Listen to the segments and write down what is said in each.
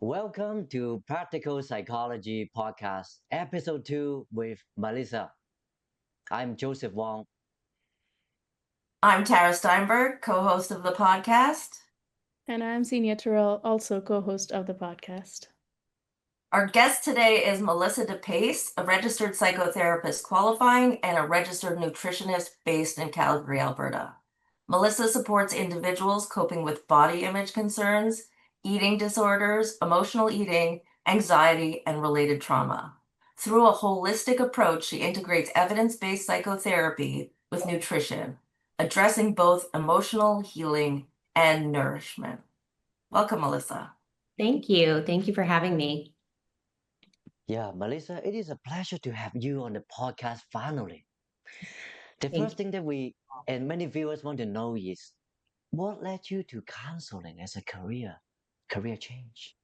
Welcome to Practical Psychology Podcast, Episode 2 with Melissa. I'm Joseph Wong. I'm TaraSteinberg, co-host of the podcast. And I'm Zenia, also co-host of the podcast. Our guest today is Melissa Depace, a registered psychotherapist qualifying and a registered nutritionist based in Calgary, Alberta. Melissa supports individuals coping with body image concerns, eating disorders, emotional eating, anxiety, and related trauma. Through a holistic approach, she integrates evidence-based psychotherapy with nutrition, addressing both emotional healing and nourishment. Welcome, Melissa. Thank you. Thank you for having me. Yeah, Melissa, it is a pleasure to have you on the podcast finally. The first thing that we and many viewers want to know is what led you to counseling as a career change?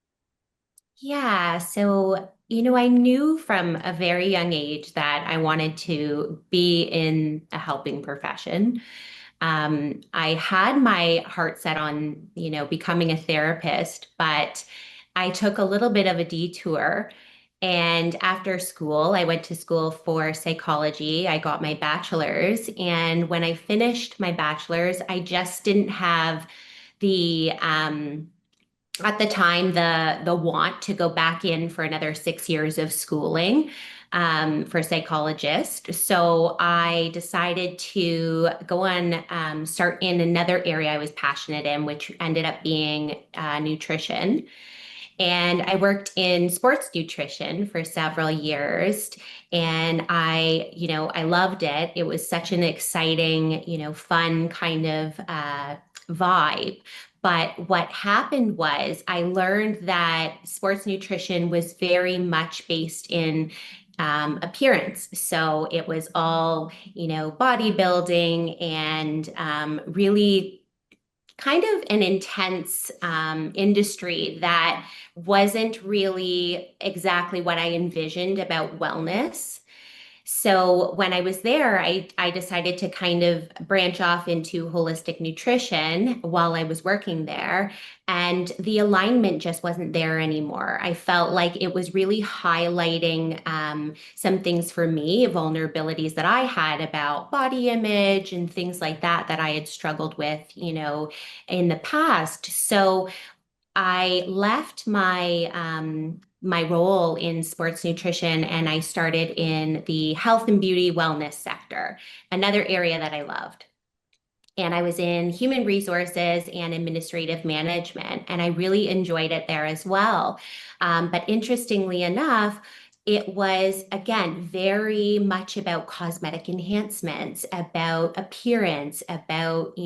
Yeah, so, I knew from a very young age that I wanted to be in a helping profession. I had my heart set on, becoming a therapist, but I took a little bit of a detour. And after school, I went to school for psychology. I got my bachelor's. And when I finished my bachelor's, I just didn't have the at the time the want to go back in for another 6 years of schooling for psychologist. So I decided to go on start in another area I was passionate in, which ended up being nutrition. And I worked in sports nutrition for several years. And I loved it. It was such an exciting, fun kind of vibe. But what happened was I learned that sports nutrition was very much based in appearance. So it was all, bodybuilding and really kind of an intense industry that wasn't really exactly what I envisioned about wellness. So when I was there, I decided to kind of branch off into holistic nutrition while I was working there. And the alignment just wasn't there anymore. I felt like it was really highlighting some things for me, vulnerabilities that I had about body image and things like that that I had struggled with, in the past. So I left my role in sports nutrition and I started in the health and beauty wellness sector, another area that I loved. And I was in human resources and administrative management, and I really enjoyed it there as well. But interestingly enough, it was, again, very much about cosmetic enhancements, about appearance, about,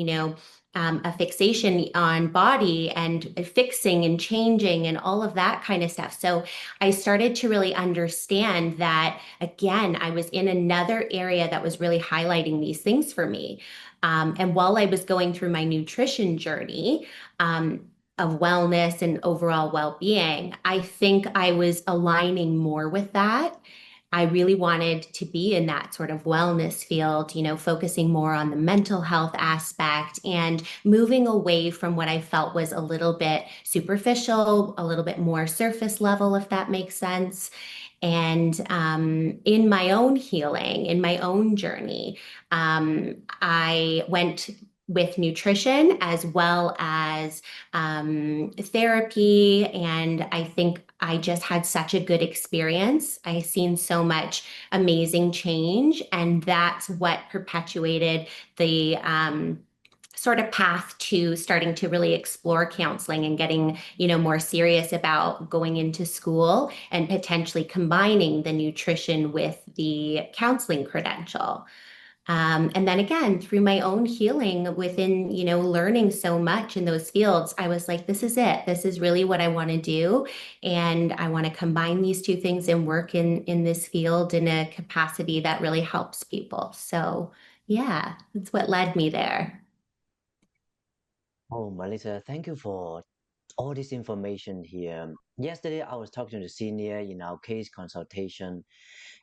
a fixation on body and fixing and changing and all of that kind of stuff. So I started to really understand that, again, I was in another area that was really highlighting these things for me. And while I was going through my nutrition journey, of wellness and overall well-being, I think I was aligning more with that. I really wanted to be in that sort of wellness field, focusing more on the mental health aspect and moving away from what I felt was a little bit superficial, a little bit more surface level, if that makes sense. And in my own healing, in my own journey, I went with nutrition as well as therapy. And I think I just had such a good experience. I seen so much amazing change. And that's what perpetuated the sort of path to starting to really explore counseling and getting, more serious about going into school and potentially combining the nutrition with the counseling credential. And then again, through my own healing within, learning so much in those fields, I was like, this is it. This is really what I want to do. And I want to combine these two things and work in this field in a capacity that really helps people. So yeah, that's what led me there. Oh, Melissa, thank you for all this information here. Yesterday, I was talking to the senior in our case consultation,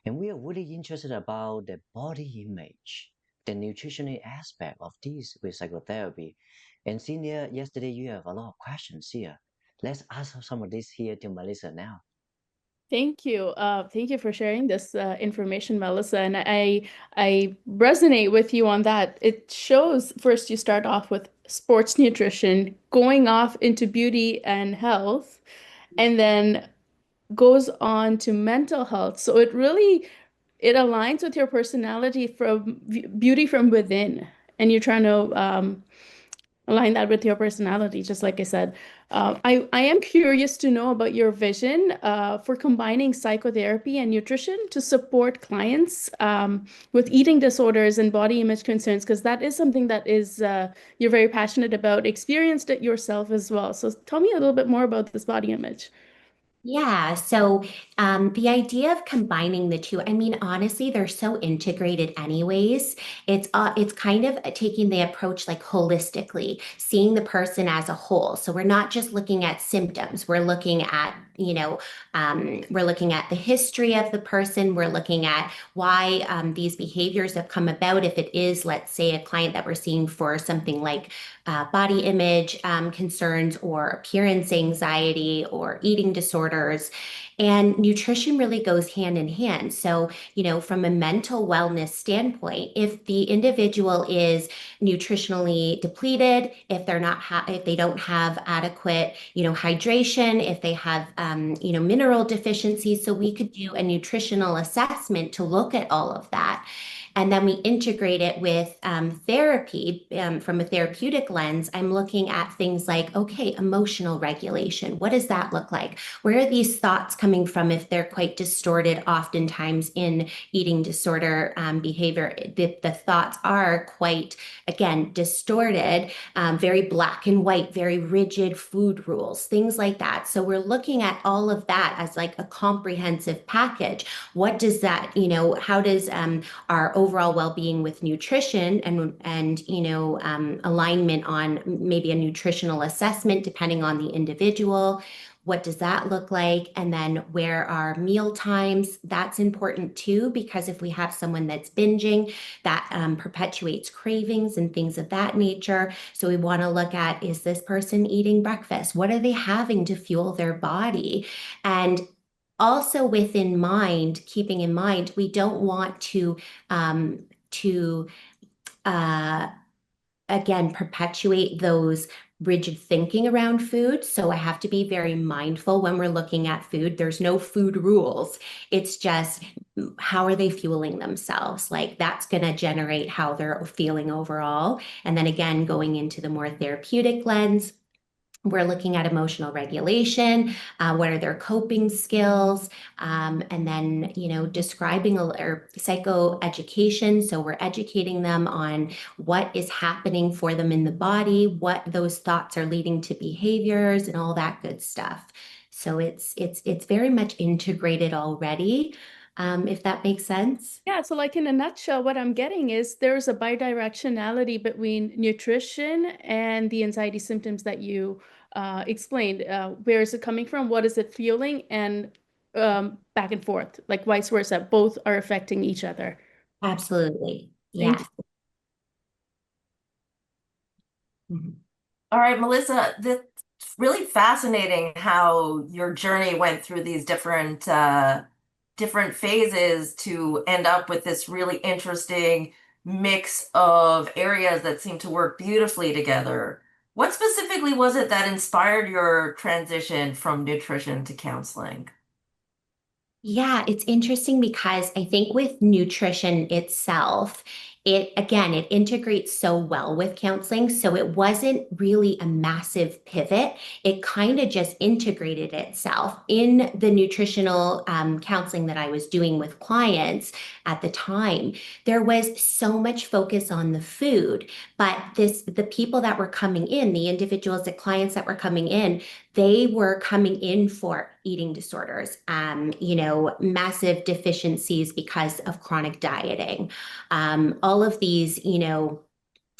and we are really interested about the body image, the nutritional aspect of this with psychotherapy. And senior, yesterday you have a lot of questions here. Let's ask some of this here to Melissa now. Thank you. Thank you for sharing this information, Melissa. And I resonate with you on that. It shows first you start off with sports nutrition, going off into beauty and health, and then goes on to mental health. So it aligns with your personality from beauty from within, and you're trying to align that with your personality, just like I said. I am curious to know about your vision for combining psychotherapy and nutrition to support clients with eating disorders and body image concerns, because that is something that is you're very passionate about, experienced it yourself as well. So tell me a little bit more about this body image. Yeah, so the idea of combining the two, I mean, honestly, they're so integrated anyways. It's kind of taking the approach like holistically, seeing the person as a whole. So we're not just looking at symptoms. We're looking at, we're looking at the history of the person. We're looking at why these behaviors have come about. If it is, let's say, a client that we're seeing for something like body image concerns or appearance anxiety or eating disorders. And nutrition really goes hand in hand. So, from a mental wellness standpoint, if the individual is nutritionally depleted, if they're not if they don't have adequate, hydration, if they have, mineral deficiencies, so we could do a nutritional assessment to look at all of that. And then we integrate it with therapy from a therapeutic lens. I'm looking at things like, okay, emotional regulation. What does that look like? Where are these thoughts coming from if they're quite distorted, oftentimes in eating disorder behavior? The thoughts are quite, again, distorted, very black and white, very rigid food rules, things like that. So we're looking at all of that as like a comprehensive package. What does that, how does our overall well-being with nutrition and alignment on maybe a nutritional assessment depending on the individual, what does that look like? And then where are meal times? That's important too, because if we have someone that's binging, that perpetuates cravings and things of that nature. So we want to look at, is this person eating breakfast? What are they having to fuel their body? And also keeping in mind, we don't want to again perpetuate those rigid thinking around food. So I have to be very mindful when we're looking at food. There's no food rules. It's just how are they fueling themselves? Like that's going to generate how they're feeling overall. And then again, going into the more therapeutic lens, we're looking at emotional regulation, what are their coping skills, and then, describing or psychoeducation. So we're educating them on what is happening for them in the body, what those thoughts are leading to behaviors and all that good stuff. So it's very much integrated already, if that makes sense. Yeah, so like in a nutshell, what I'm getting is there's a bidirectionality between nutrition and the anxiety symptoms that you explained. Where is it coming from? What is it fueling? And back and forth, like vice versa. Both are affecting each other. Absolutely. Thank Yeah. Mhm. All right, Melissa, that's really fascinating how your journey went through these different phases to end up with this really interesting mix of areas that seem to work beautifully together. What specifically was it that inspired your transition from nutrition to counseling? Yeah, it's interesting because I think with nutrition itself, it integrates so well with counseling. So it wasn't really a massive pivot. It kind of just integrated itself in the nutritional counseling that I was doing with clients at the time. There was so much focus on the food, but the people that were coming in, the individuals, the clients that were coming in, they were coming in for eating disorders, massive deficiencies because of chronic dieting, all of these,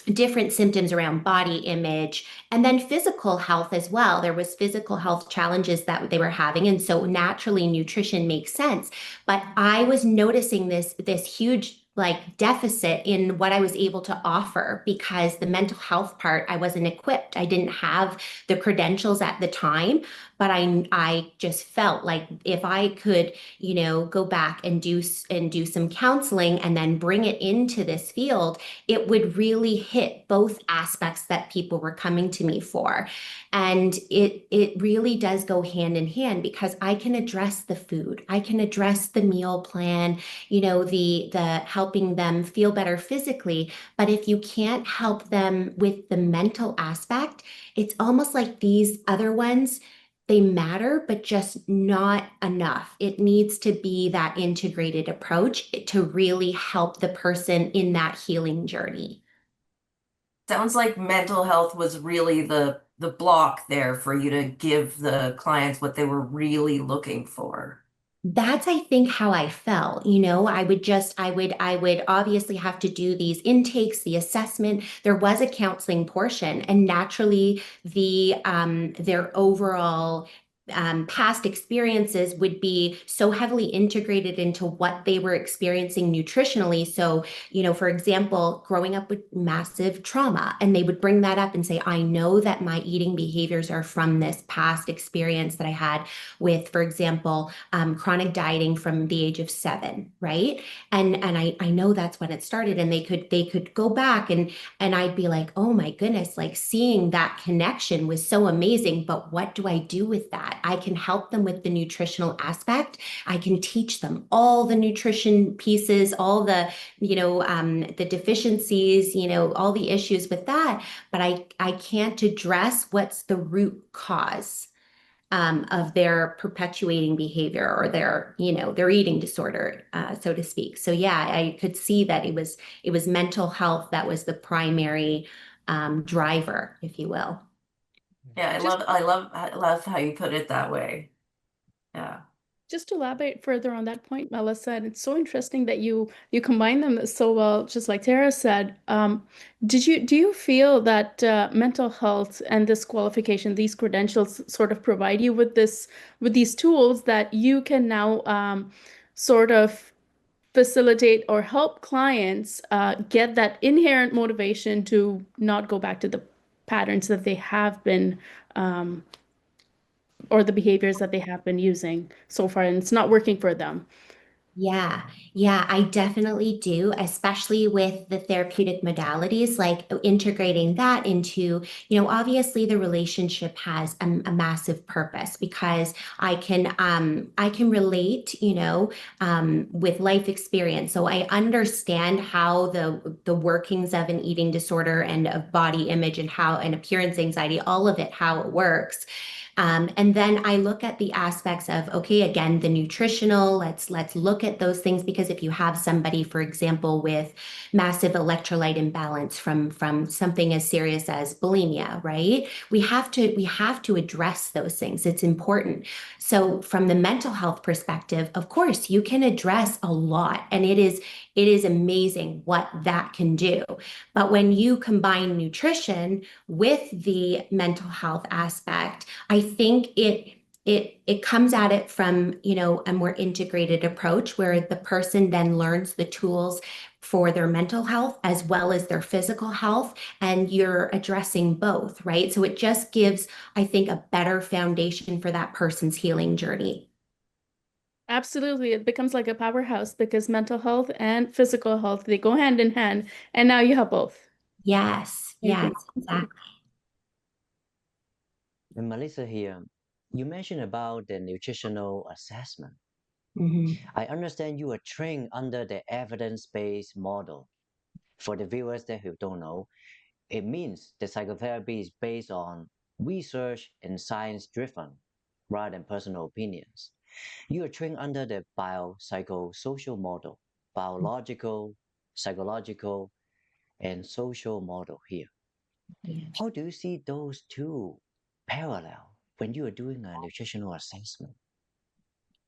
different symptoms around body image and then physical health as well. There was physical health challenges that they were having. And so naturally nutrition makes sense. But I was noticing this huge like deficit in what I was able to offer because the mental health part, I wasn't equipped. I didn't have the credentials at the time, but I just felt like if I could, go back and do some counseling and then bring it into this field, it would really hit both aspects that people were coming to me for. And it really does go hand in hand because I can address the food, I can address the meal plan, the helping them feel better physically. But if you can't help them with the mental aspect, it's almost like these other ones, they matter, but just not enough. It needs to be that integrated approach to really help the person in that healing journey. Sounds like mental health was really the block there for you to give the clients what they were really looking for. That's, I think, how I felt. I would obviously have to do these intakes, the assessment. There was a counseling portion, and naturally, their overall past experiences would be so heavily integrated into what they were experiencing nutritionally. So, for example, growing up with massive trauma, and they would bring that up and say, I know that my eating behaviors are from this past experience that I had with, for example, chronic dieting from the age of 7, right? And I know that's when it started, and they could go back and I'd be like, oh my goodness, like seeing that connection was so amazing. But what do I do with that? I can help them with the nutritional aspect. I can teach them all the nutrition pieces, all the deficiencies, all the issues with that. But I can't address what's the root cause of their perpetuating behavior or their eating disorder, so to speak. So yeah, I could see that it was mental health that was the primary driver, if you will. Yeah, Just I love how you put it that way. Yeah. just to elaborate further on that point, Melissa, and it's so interesting that you combine them so well, just like Tara said. Do you feel that mental health and this qualification, these credentials, sort of provide you with these tools that you can now sort of facilitate or help clients get that inherent motivation to not go back to the patterns that they have been um, or the behaviors that they have been using so far and it's not working for them? Yeah, yeah, I definitely do, especially with the therapeutic modalities, like integrating that into, obviously the relationship has a massive purpose because I can relate, with life experience. So I understand how the workings of an eating disorder and of body image and how and appearance anxiety, all of it, how it works. And then I look at the aspects of, okay, again, the nutritional, let's look at those things because if you have somebody, for example, with massive electrolyte imbalance from something as serious as bulimia, right? We have to address those things. It's important. So from the mental health perspective, of course, you can address a lot, and it is amazing what that can do. But when you combine nutrition with the mental health aspect, I think it comes at it from, a more integrated approach where the person then learns the tools for their mental health as well as their physical health, and you're addressing both, right? So it just gives, I think, a better foundation for that person's healing journey. Absolutely. It becomes like a powerhouse because mental health and physical health, they go hand in hand. And now you have both. Yes, yes, exactly. And Melissa here, you mentioned about the nutritional assessment. Mhm. I understand you are trained under the evidence-based model. For the viewers that who don't know, it means the psychotherapy is based on research and science-driven rather than personal opinions. You are trained under the biopsychosocial model, biological, psychological, and social model here. Yeah. How do you see those two parallel when you are doing a nutritional assessment?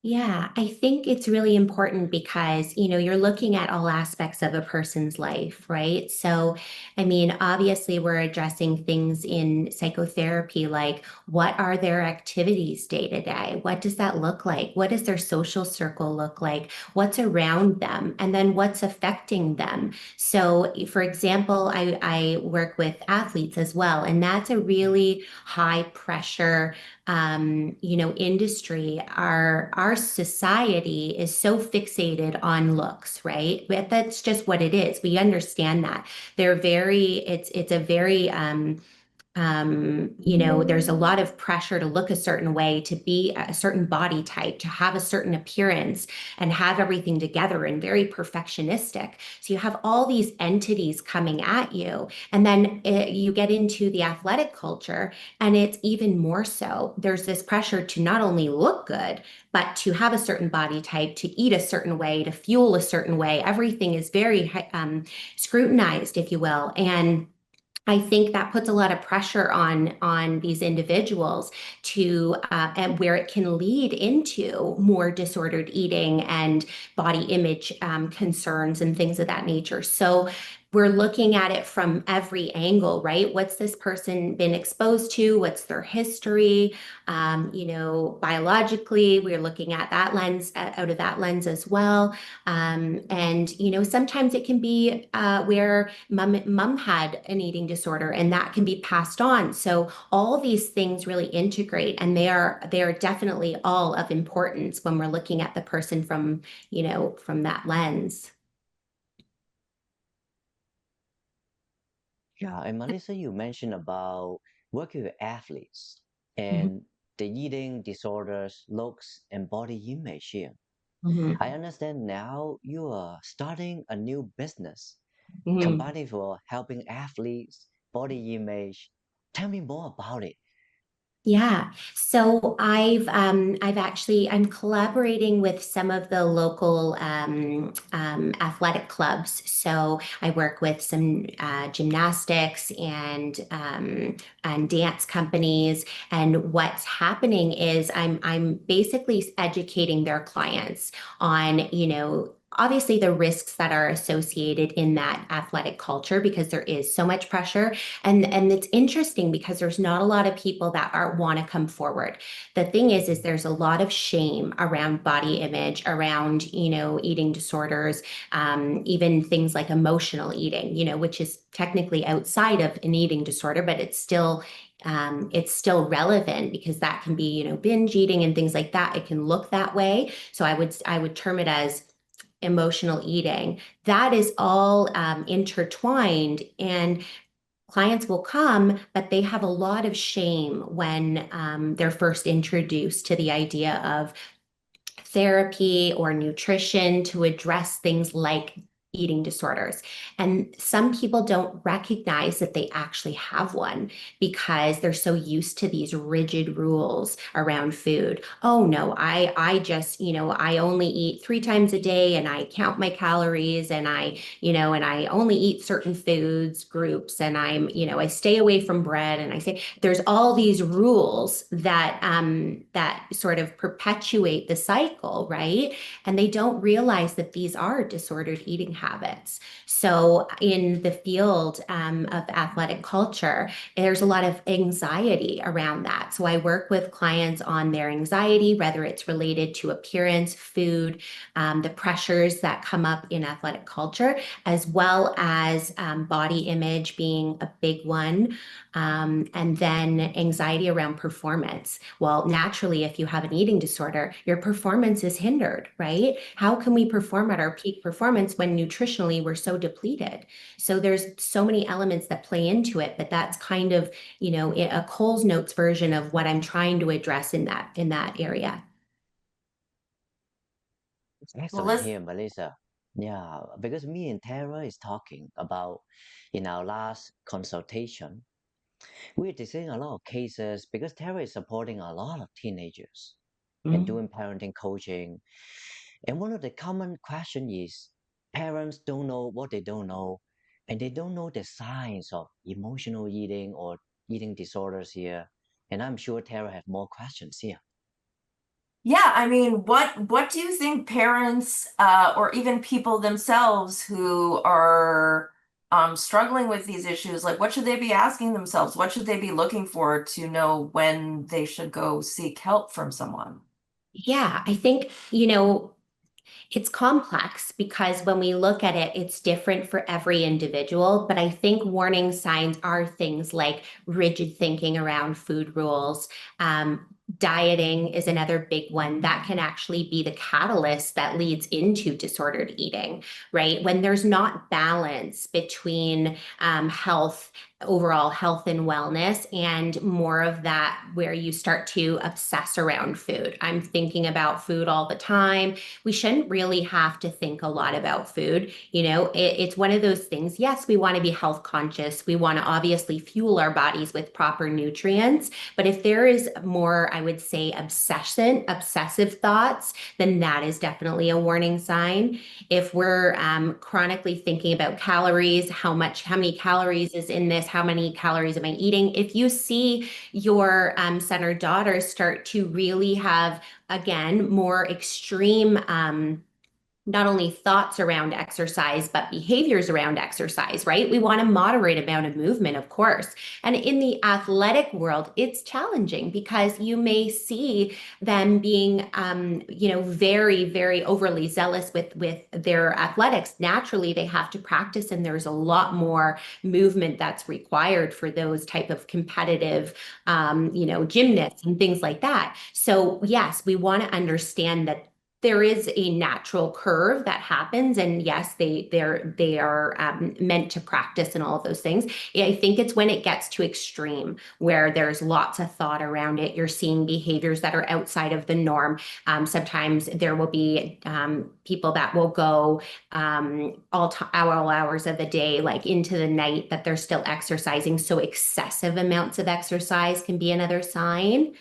Yeah, I think it's really important because, you're looking at all aspects of a person's life, right? So, I mean, obviously, we're addressing things in psychotherapy like what are their activities day to day? What does that look like? What does their social circle look like? What's around them? And then what's affecting them? So, for example, I work with athletes as well, and that's a really high pressure industry, our society is so fixated on looks, right? But that's just what it is. We understand that. It's a very there's a lot of pressure to look a certain way, to be a certain body type, to have a certain appearance and have everything together and very perfectionistic. So you have all these entities coming at you. And then you get into the athletic culture, and it's even more so. There's this pressure to not only look good, but to have a certain body type, to eat a certain way, to fuel a certain way. Everything is very scrutinized, if you will. And I think that puts a lot of pressure on these individuals to and where it can lead into more disordered eating and body image concerns and things of that nature. So we're looking at it from every angle, right? What's this person been exposed to? What's their history? Biologically, we're looking at that lens, out of that lens as well. And sometimes it can be where mom had an eating disorder, and that can be passed on. So all these things really integrate, and they are definitely all of importance when we're looking at the person from that lens. Yeah, and Melissa, you mentioned about working with athletes Mhm, and the eating disorders, looks, and body image here. mhm, I understand now you are starting a new business, mhm. combining for helping athletes, body image. Tell me more about it. Yeah. So I'm collaborating with some of the local athletic clubs. So I work with some gymnastics and dance companies. And what's happening is I'm basically educating their clients on, obviously the risks that are associated in that athletic culture, because there is so much pressure. And it's interesting because there's not a lot of people that are want to come forward. The thing is there's a lot of shame around body image, around, eating disorders, even things like emotional eating, which is technically outside of an eating disorder, but it's still relevant because that can be, binge eating and things like that. It can look that way. So I would term it as emotional eating. That is all intertwined, and clients will come, but they have a lot of shame when they're first introduced to the idea of therapy or nutrition to address things like eating disorders. And some people don't recognize that they actually have one because they're so used to these rigid rules around food. Oh no, I just, I only eat 3 times a day, and I count my calories, and I only eat certain foods groups, and I stay away from bread, and I say there's all these rules that sort of perpetuate the cycle, right? And they don't realize that these are disordered eating habits. So in the field of athletic culture, there's a lot of anxiety around that. So I work with clients on their anxiety, whether it's related to appearance, food, the pressures that come up in athletic culture, as well as body image being a big one, and then anxiety around performance. Well, naturally, if you have an eating disorder, your performance is hindered, right? How can we perform at our peak performance when nutritionally we're so depleted? So there's so many elements that play into it, but that's kind of, a Coles Notes version of what I'm trying to address in that area. It's excellent Melissa, here, Melissa. Yeah, because me and Tara is talking about in our last consultation, we're discussing a lot of cases because Tara is supporting a lot of teenagers and Mhm. doing parenting coaching. And one of the common question is parents don't know what they don't know, and they don't know the signs of emotional eating or eating disorders here. And I'm sure Tara have more questions here. Yeah, I mean, what do you think parents or even people themselves who are struggling with these issues, like what should they be asking themselves? What should they be looking for to know when they should go seek help from someone? Yeah, I think, it's complex because when we look at it, it's different for every individual. But I think warning signs are things like rigid thinking around food rules. Dieting is another big one that can actually be the catalyst that leads into disordered eating, right? When there's not balance between overall health and wellness, and more of that where you start to obsess around food. I'm thinking about food all the time. We shouldn't really have to think a lot about food. It's one of those things. Yes, we want to be health conscious. We want to obviously fuel our bodies with proper nutrients. But if there is more, I would say, obsessive thoughts, then that is definitely a warning sign. If we're chronically thinking about calories, how many calories is in this, how many calories am I eating? If you see your son or daughter start to really have, again, more extreme not only thoughts around exercise, but behaviors around exercise, right? We want a moderate amount of movement, of course. And in the athletic world, it's challenging because you may see them being, very, very overly zealous with their athletics. Naturally, they have to practice, and there's a lot more movement that's required for those type of competitive, gymnasts and things like that. So yes, we want to understand that there is a natural curve that happens, and yes, they are meant to practice and all of those things. I think it's when it gets to extreme where there's lots of thought around it. You're seeing behaviors that are outside of the norm. Sometimes there will be people that will go all hours of the day, like into the night, that they're still exercising. So excessive amounts of exercise can be another sign.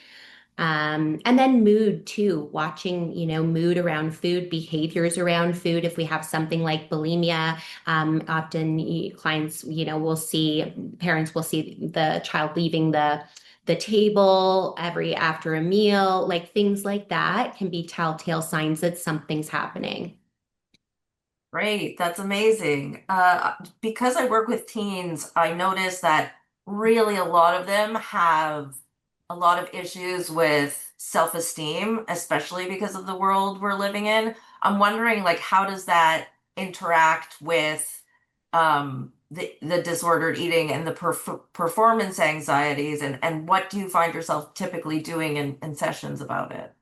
And then mood too, watching, mood around food, behaviors around food. If we have something like bulimia, often clients, parents will see the child leaving the table every after a meal, like things like that can be telltale signs that something's happening. Great, that's amazing. Because I work with teens, I notice that really a lot of them have a lot of issues with self-esteem, especially because of the world we're living in. I'm wondering, like, how does that interact with the disordered eating and the performance anxieties, and what do you find yourself typically doing in sessions about it?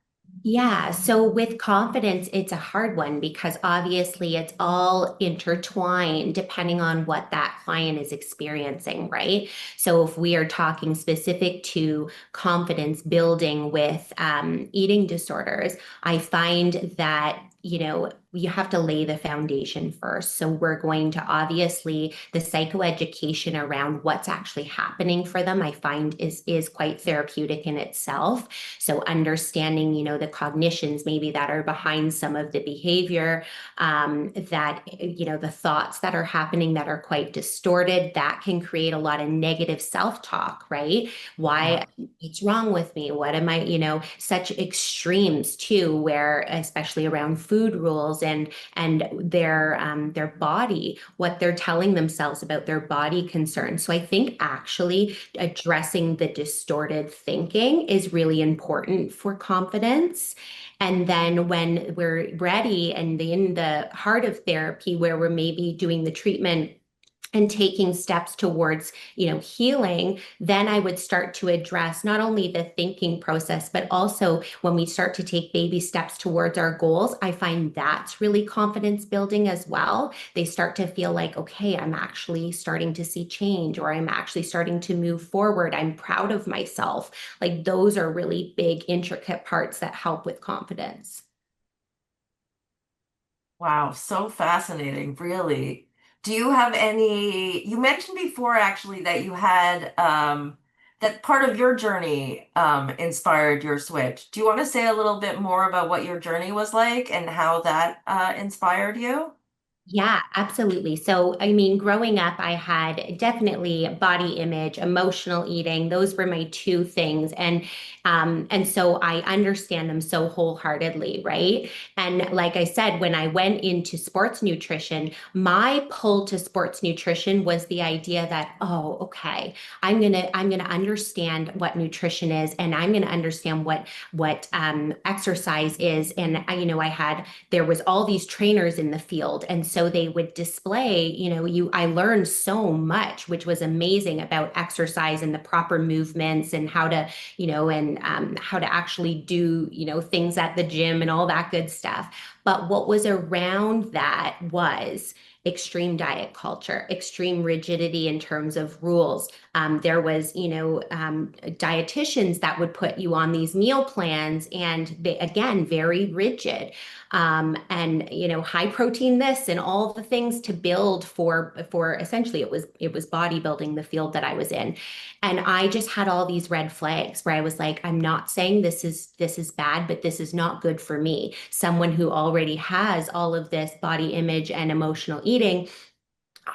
Yeah, so with confidence, it's a hard one because obviously it's all intertwined depending on what that client is experiencing, right? So if we are talking specific to confidence building with eating disorders, I find that you have to lay the foundation first. So we're going to obviously the psychoeducation around what's actually happening for them, I find is quite therapeutic in itself. So understanding, the cognitions maybe that are behind some of the behavior, the thoughts that are happening that are quite distorted, that can create a lot of negative self-talk, right? Why, what's wrong with me? What am I, such extremes too, where especially around food rules and their body, what they're telling themselves about their body concerns. So I think actually addressing the distorted thinking is really important for confidence. And then when we're ready and in the heart of therapy, where we're maybe doing the treatment and taking steps towards, healing, then I would start to address not only the thinking process, but also when we start to take baby steps towards our goals, I find that's really confidence building as well. They start to feel like, okay, I'm actually starting to see change, or I'm actually starting to move forward. I'm proud of myself. Like those are really big, intricate parts that help with confidence. Wow, so fascinating, really. Do you have any, you mentioned before actually that you had that part of your journey inspired your switch. Do you want to say a little bit more about what your journey was like and how that inspired you? Yeah, absolutely. So, I mean, growing up, I had definitely body image, emotional eating. Those were my two things, and so I understand them so wholeheartedly, right? And like I said, when I went into sports nutrition, my pull to sports nutrition was the idea that, oh, okay, I'm gonna understand what nutrition is, and I'm gonna understand what exercise is, and I had there was all these trainers in the field, and so they would display, I learned so much, which was amazing, about exercise and the proper movements and how to how to actually do things at the gym and all that good stuff. But what was around that was extreme diet culture, extreme rigidity in terms of rules. There was, dietitians that would put you on these meal plans, and they, again, very rigid, and high protein this and all the things to build for essentially it was bodybuilding, the field that I was in. And I just had all these red flags where I was like, I'm not saying this is bad, but this is not good for me. Someone who already has all of this body image and emotional eating,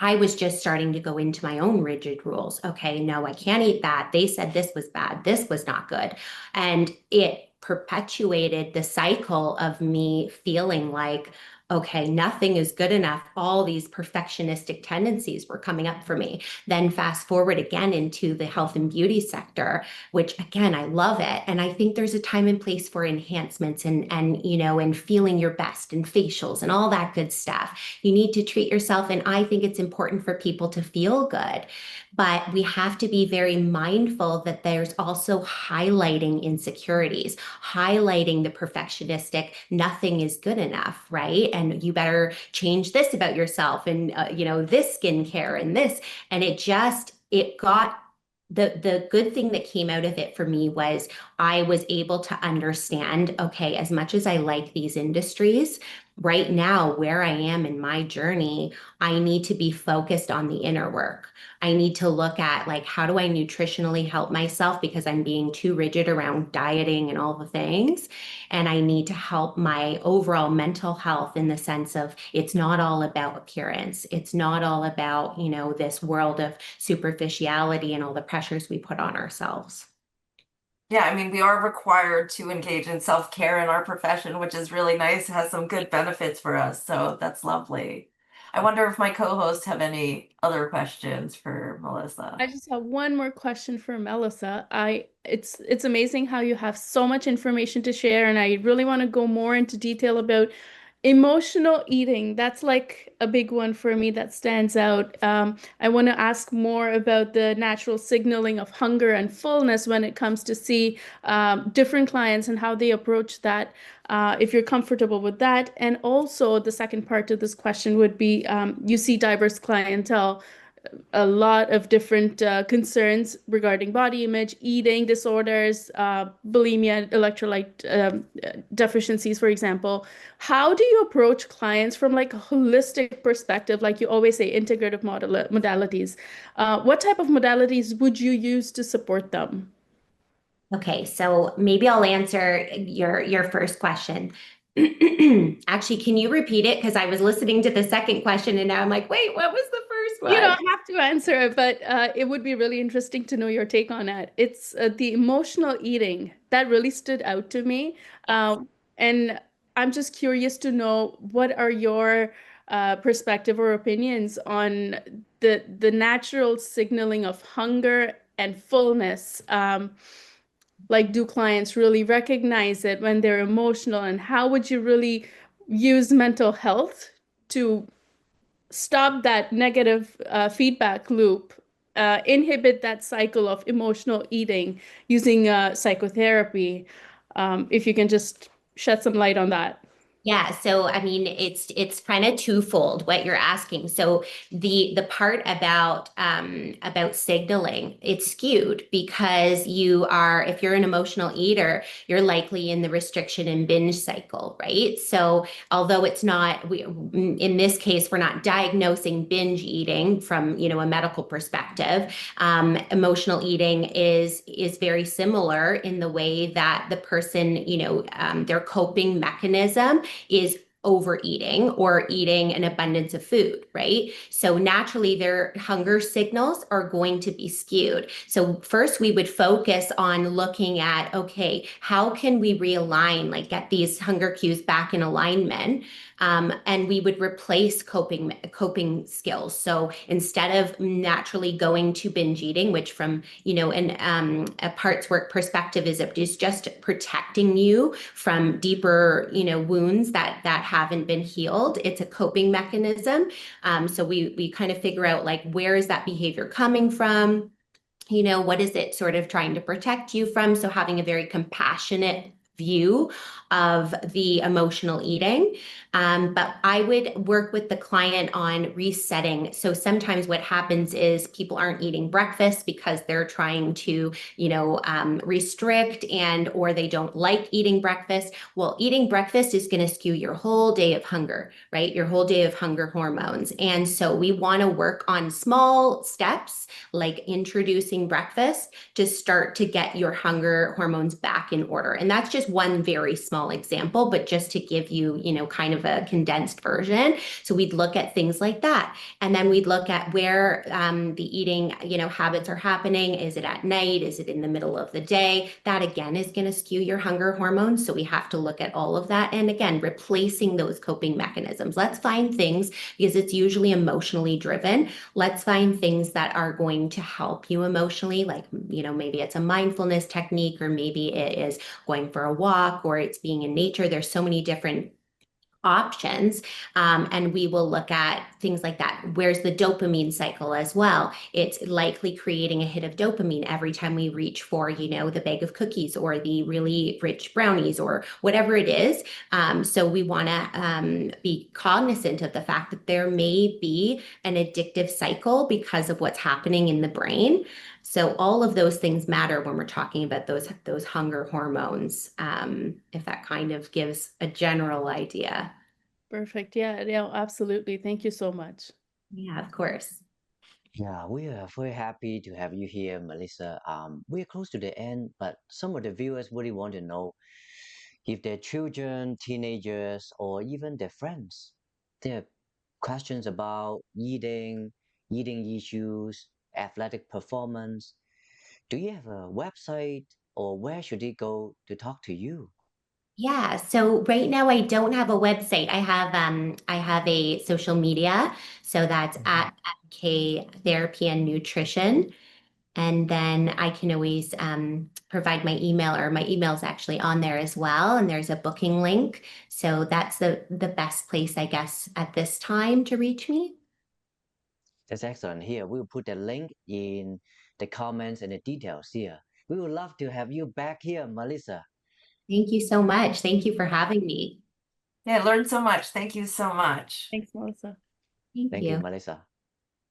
I was just starting to go into my own rigid rules. Okay, no, I can't eat that. They said this was bad. This was not good. And it perpetuated the cycle of me feeling like, okay, nothing is good enough. All these perfectionistic tendencies were coming up for me. Then fast forward again into the health and beauty sector, which again, I love it. And I think there's a time and place for enhancements and feeling your best and facials and all that good stuff. You need to treat yourself. And I think it's important for people to feel good. But we have to be very mindful that there's also highlighting insecurities, highlighting the perfectionistic, nothing is good enough, right? And you better change this about yourself, and, this skincare and this. And it got the good thing that came out of it for me was I was able to understand, okay, as much as I like these industries, right now, where I am in my journey, I need to be focused on the inner work. I need to look at, like, how do I nutritionally help myself because I'm being too rigid around dieting and all the things. And I need to help my overall mental health in the sense of it's not all about appearance. It's not all about, this world of superficiality and all the pressures we put on ourselves. Yeah, I mean, we are required to engage in self-care in our profession, which is really nice. It has some good benefits for us. So that's lovely. I wonder if my co-hosts have any other questions for Melissa. I just have one more question for Melissa. It's amazing how you have so much information to share, and I really want to go more into detail about emotional eating. That's like a big one for me that stands out. I want to ask more about the natural signaling of hunger and fullness when it comes to see different clients and how they approach that, if you're comfortable with that. And also, the second part of this question would be, you see diverse clientele, a lot of different concerns regarding body image, eating disorders, bulimia, electrolyte deficiencies, for example. How do you approach clients from like a holistic perspective? Like you always say, integrative modalities. What type of modalities would you use to support them? Okay, so maybe I'll answer your first question. Actually, can you repeat it? Because I was listening to the second question and now I'm like, wait, what was the first You one? don't have to answer it, but it would be really interesting to know your take on it. It's the emotional eating that really stood out to me. And I'm just curious to know what are your perspective or opinions on the natural signaling of hunger and fullness. Like, do clients really recognize it when they're emotional, and how would you really use mental health to stop that negative feedback loop, inhibit that cycle of emotional eating using psychotherapy? If you can just shed some light on that. Yeah, so I mean, it's kind of twofold what you're asking. So the part about signaling, it's skewed because if you're an emotional eater, you're likely in the restriction and binge cycle, right? So although it's not, in this case, we're not diagnosing binge eating from a medical perspective. Emotional eating is very similar in the way that the person, their coping mechanism is overeating or eating an abundance of food, right? So naturally their hunger signals are going to be skewed. So first we would focus on looking at, okay, how can we realign, like get these hunger cues back in alignment? And we would replace coping skills. So instead of naturally going to binge eating, which from, a parts work perspective is just protecting you from deeper, wounds that haven't been healed. It's a coping mechanism. So we kind of figure out like, where is that behavior coming from? What is it sort of trying to protect you from? So having a very compassionate view of the emotional eating. But I would work with the client on resetting. So sometimes what happens is people aren't eating breakfast because they're trying to, restrict or they don't like eating breakfast. Well, eating breakfast is going to skew your whole day of hunger, right? Your whole day of hunger hormones. And so we want to work on small steps like introducing breakfast to start to get your hunger hormones back in order. And that's just one very small example, but just to give you, kind of a condensed version. So we'd look at things like that. And then we'd look at where the eating, habits are happening. Is it at night? Is it in the middle of the day? That again is going to skew your hunger hormones. So we have to look at all of that. And again, replacing those coping mechanisms. Let's find things, because it's usually emotionally driven. Let's find things that are going to help you emotionally. Like, maybe it's a mindfulness technique, or maybe it is going for a walk, or it's being in nature. There's so many different options. And we will look at things like that. Where's the dopamine cycle as well? It's likely creating a hit of dopamine every time we reach for, the bag of cookies or the really rich brownies or whatever it is. So we want to be cognizant of the fact that there may be an addictive cycle because of what's happening in the brain. So all of those things matter when we're talking about those hunger hormones, if that kind of gives a general idea. Perfect. Yeah, absolutely. Thank you so much. Yeah, of course. Yeah, we are very happy to have you here, Melissa. We are close to the end, but some of the viewers really want to know if their children, teenagers, or even their friends, they have questions about eating issues, athletic performance. Do you have a website, or where should they go to talk to you? Yeah, so right now I don't have a website. I have a social media. So that's at MK Therapy and Nutrition. And then I can always provide my email, or my email is actually on there as well. And there's a booking link. So that's the best place, I guess, at this time to reach me. That's excellent. Here, we'll put the link in the comments and the details here. We would love to have you back here, Melissa. Thank you so much. Thank you for having me. Yeah, I learned so much. Thank you so much. Thanks, Melissa. Thank Thank you, you. Melissa.